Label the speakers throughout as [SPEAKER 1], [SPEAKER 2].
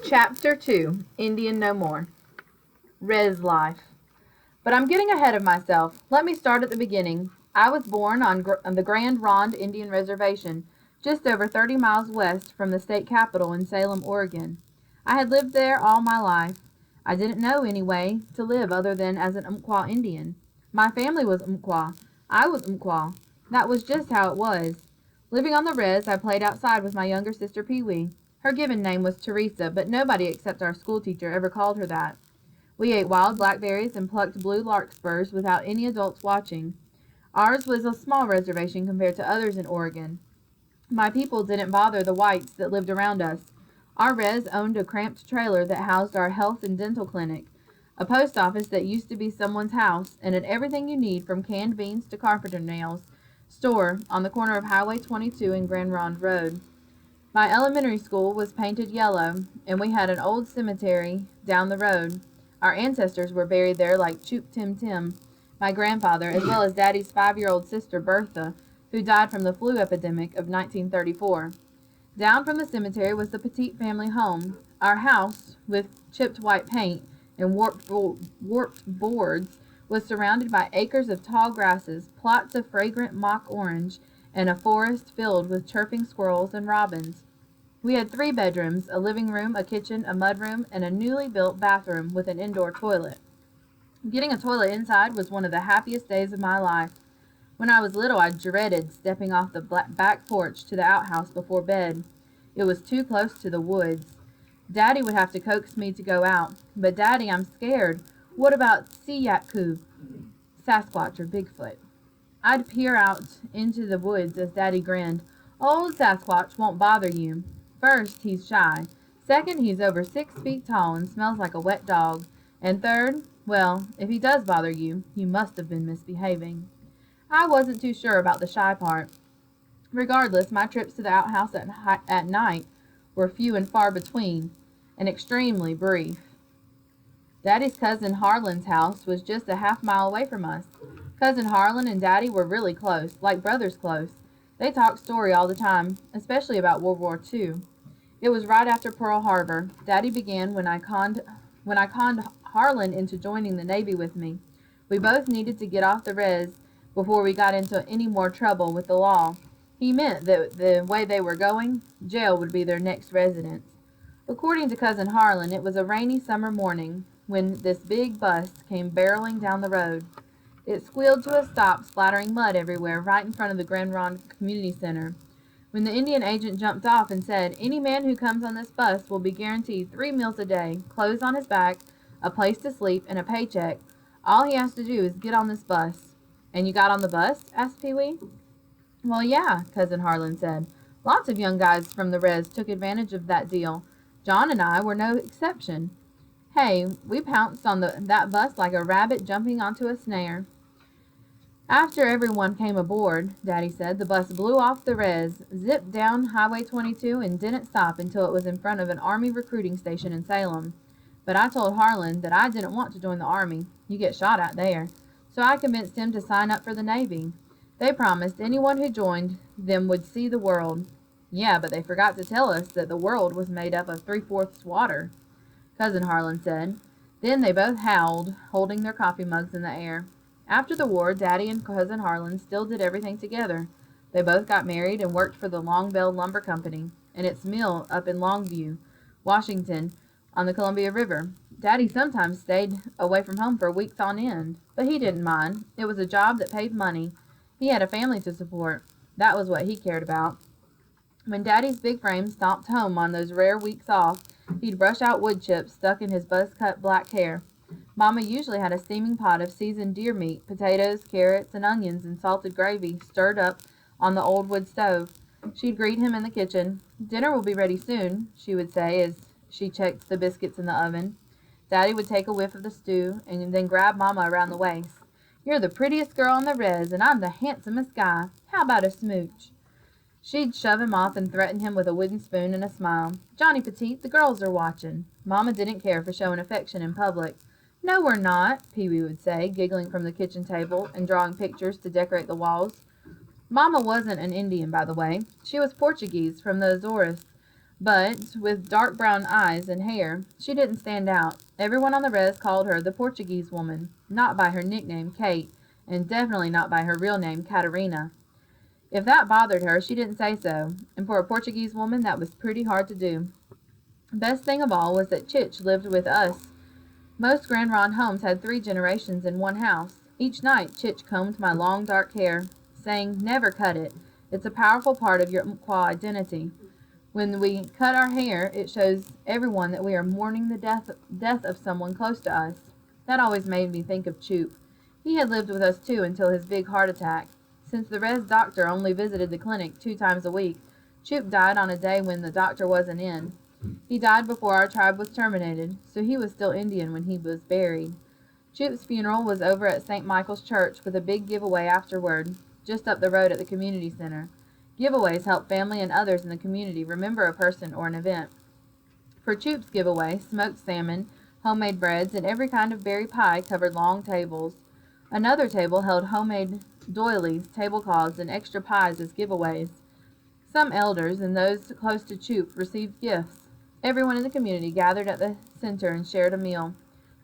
[SPEAKER 1] Chapter 2 Indian No More. Res Life. But I'm getting ahead of myself. Let me start at the beginning. I was born on the Grand Ronde Indian Reservation, just over 30 miles west from the state capital in Salem, Oregon. I had lived there all my life. I didn't know any way to live other than as an Umpqua Indian. My family was Umpqua. I was Umpqua. That was just how it was. Living on the res, I played outside with my younger sister Pee Wee. Her given name was Teresa, but nobody except our schoolteacher ever called her that. We ate wild blackberries and plucked blue larkspurs without any adults watching. Ours was a small reservation compared to others in Oregon. My people didn't bother the whites that lived around us. Our res owned a cramped trailer that housed our health and dental clinic, a post office that used to be someone's house, and had everything you need from canned beans to carpenter nails, store on the corner of Highway 22 and Grand Ronde Road. My elementary school was painted yellow, and we had an old cemetery down the road. Our ancestors were buried there like Choop Tim Tim, my grandfather, as well as Daddy's 5-year-old sister Bertha, who died from the flu epidemic of 1934. Down from the cemetery was the Petite family home. Our house, with chipped white paint and warped boards, was surrounded by acres of tall grasses, plots of fragrant mock orange, and a forest filled with chirping squirrels and robins. We had 3 bedrooms, a living room, a kitchen, a mudroom, and a newly built bathroom with an indoor toilet. Getting a toilet inside was one of the happiest days of my life. When I was little, I dreaded stepping off the back porch to the outhouse before bed. It was too close to the woods. Daddy would have to coax me to go out. But Daddy, I'm scared. What about Siyakku, Sasquatch or Bigfoot? I'd peer out into the woods as Daddy grinned. Old Sasquatch won't bother you. First, he's shy. Second, he's over 6 feet tall and smells like a wet dog. And third, well, if he does bother you, you must have been misbehaving. I wasn't too sure about the shy part. Regardless, my trips to the outhouse at night were few and far between, and extremely brief. Daddy's cousin Harlan's house was just a half-mile away from us. Cousin Harlan and Daddy were really close, like brothers close. They talked story all the time, especially about World War II. It was right after Pearl Harbor. Daddy began when I conned Harlan into joining the Navy with me. We both needed to get off the res before we got into any more trouble with the law. He meant that the way they were going, jail would be their next residence. According to Cousin Harlan, it was a rainy summer morning when this big bus came barreling down the road. It squealed to a stop, splattering mud everywhere, right in front of the Grand Ronde Community Center. When the Indian agent jumped off and said, "Any man who comes on this bus will be guaranteed 3 meals a day, clothes on his back, a place to sleep, and a paycheck. All he has to do is get on this bus." "And you got on the bus?" asked Pee Wee. "Well, yeah," Cousin Harlan said. "Lots of young guys from the res took advantage of that deal. John and I were no exception. Hey, we pounced on that bus like a rabbit jumping onto a snare." After everyone came aboard, Daddy said, the bus blew off the res, zipped down Highway 22, and didn't stop until it was in front of an Army recruiting station in Salem. But I told Harlan that I didn't want to join the Army. You get shot at there. So I convinced him to sign up for the Navy. They promised anyone who joined them would see the world. Yeah, but they forgot to tell us that the world was made up of 3/4 water, Cousin Harlan said. Then they both howled, holding their coffee mugs in the air. After the war, Daddy and Cousin Harlan still did everything together. They both got married and worked for the Long Bell Lumber Company and its mill up in Longview, Washington, on the Columbia River. Daddy sometimes stayed away from home for weeks on end, but he didn't mind. It was a job that paid money. He had a family to support. That was what he cared about. When Daddy's big frame stomped home on those rare weeks off, he'd brush out wood chips stuck in his buzz-cut black hair. Mama usually had a steaming pot of seasoned deer meat, potatoes, carrots, and onions and salted gravy stirred up on the old wood stove. She'd greet him in the kitchen. "Dinner will be ready soon," she would say as she checked the biscuits in the oven. Daddy would take a whiff of the stew and then grab Mama around the waist. "You're the prettiest girl on the res, and I'm the handsomest guy. How about a smooch?" She'd shove him off and threaten him with a wooden spoon and a smile. "Johnny Petite, the girls are watching." Mama didn't care for showing affection in public. "No, we're not," Pee Wee would say, giggling from the kitchen table and drawing pictures to decorate the walls. Mama wasn't an Indian, by the way. She was Portuguese from the Azores. But with dark brown eyes and hair, she didn't stand out. Everyone on the res called her the Portuguese woman, not by her nickname, Kate, and definitely not by her real name, Catarina. If that bothered her, she didn't say so, and for a Portuguese woman, that was pretty hard to do. Best thing of all was that Chich lived with us. Most Grand Ronde homes had 3 generations in one house. Each night, Chich combed my long dark hair, saying, "Never cut it. It's a powerful part of your Mkwa identity. When we cut our hair, it shows everyone that we are mourning the death of someone close to us." That always made me think of Choop. He had lived with us too until his big heart attack. Since the res doctor only visited the clinic 2 times a week, Choop died on a day when the doctor wasn't in. He died before our tribe was terminated, so he was still Indian when he was buried. Choop's funeral was over at St. Michael's Church with a big giveaway afterward, just up the road at the community center. Giveaways help family and others in the community remember a person or an event. For Choop's giveaway, smoked salmon, homemade breads, and every kind of berry pie covered long tables. Another table held homemade doilies, tablecloths, and extra pies as giveaways. Some elders and those close to Choop received gifts. Everyone in the community gathered at the center and shared a meal.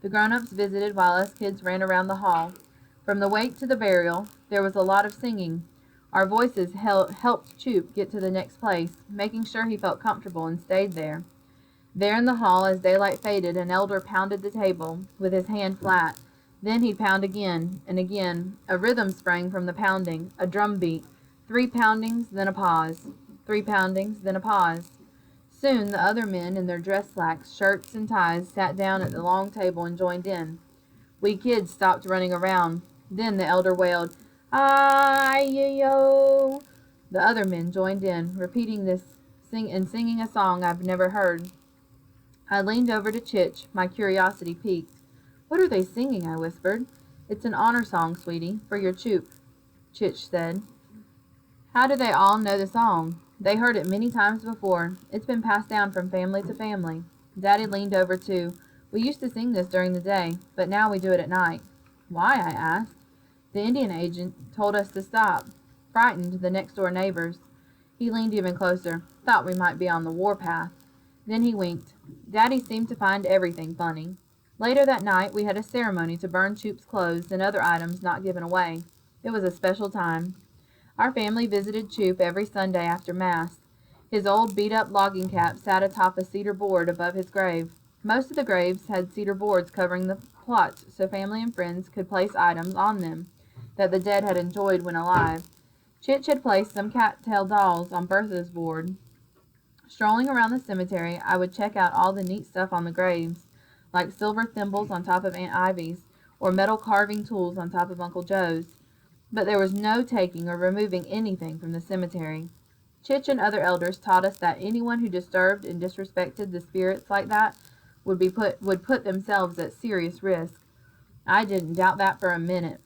[SPEAKER 1] The grown-ups visited while us kids ran around the hall. From the wake to the burial, there was a lot of singing. Our voices helped Choop get to the next place, making sure he felt comfortable and stayed there. There in the hall, as daylight faded, an elder pounded the table with his hand flat. Then he'd pound again and again. A rhythm sprang from the pounding, a drum beat. 3 poundings, then a pause. 3 poundings, then a pause. Soon the other men in their dress slacks, shirts, and ties sat down at the long table and joined in. We kids stopped running around. Then the elder wailed, "Ay-yo!" The other men joined in, repeating this and singing a song I've never heard. I leaned over to Chich, my curiosity piqued. "What are they singing?" I whispered. "It's an honor song, sweetie, for your Choop," Chich said. "How do they all know the song?" "They heard it many times before. It's been passed down from family to family." Daddy leaned over too. "We used to sing this during the day, but now we do it at night." "Why?" I asked. "The Indian agent told us to stop. Frightened the next door neighbors." He leaned even closer. "Thought we might be on the warpath." Then he winked. Daddy seemed to find everything funny. Later that night, we had a ceremony to burn Choop's clothes and other items not given away. It was a special time. Our family visited Choop every Sunday after Mass. His old beat-up logging cap sat atop a cedar board above his grave. Most of the graves had cedar boards covering the plots so family and friends could place items on them that the dead had enjoyed when alive. Chich had placed some cattail dolls on Bertha's board. Strolling around the cemetery, I would check out all the neat stuff on the graves, like silver thimbles on top of Aunt Ivy's, or metal carving tools on top of Uncle Joe's. But there was no taking or removing anything from the cemetery. Chich and other elders taught us that anyone who disturbed and disrespected the spirits like that would put themselves at serious risk. I didn't doubt that for a minute.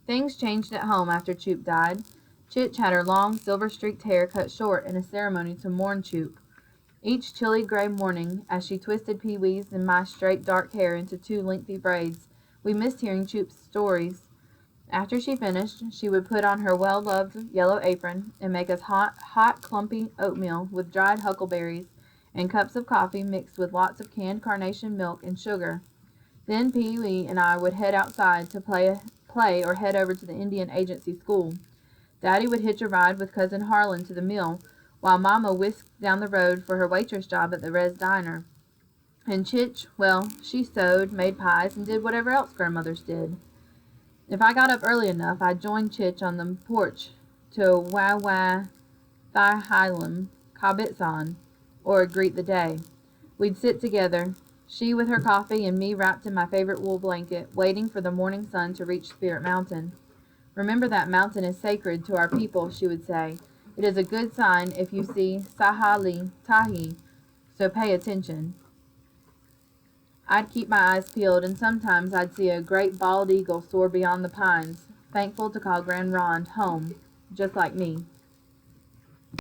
[SPEAKER 1] Things changed at home after Choop died. Chich had her long, silver-streaked hair cut short in a ceremony to mourn Choop. Each chilly gray morning, as she twisted Pee-wee's and my straight dark hair into 2 lengthy braids, we missed hearing Choop's stories. After she finished, she would put on her well-loved yellow apron and make us hot, clumpy oatmeal with dried huckleberries and cups of coffee mixed with lots of canned carnation milk and sugar. Then Pee-wee and I would head outside to play or head over to the Indian Agency school. Daddy would hitch a ride with Cousin Harlan to the mill, while Mama whisked down the road for her waitress job at the Res Diner. And Chich, well, she sewed, made pies, and did whatever else grandmothers did. If I got up early enough, I'd join Chich on the porch to wah-wah Thai-Highlam Kabitsan, or greet the day. We'd sit together, she with her coffee and me wrapped in my favorite wool blanket, waiting for the morning sun to reach Spirit Mountain. "Remember that mountain is sacred to our people," she would say. "It is a good sign if you see Sahali Tahi, so pay attention." I'd keep my eyes peeled, and sometimes I'd see a great bald eagle soar beyond the pines, thankful to call Grand Ronde home, just like me.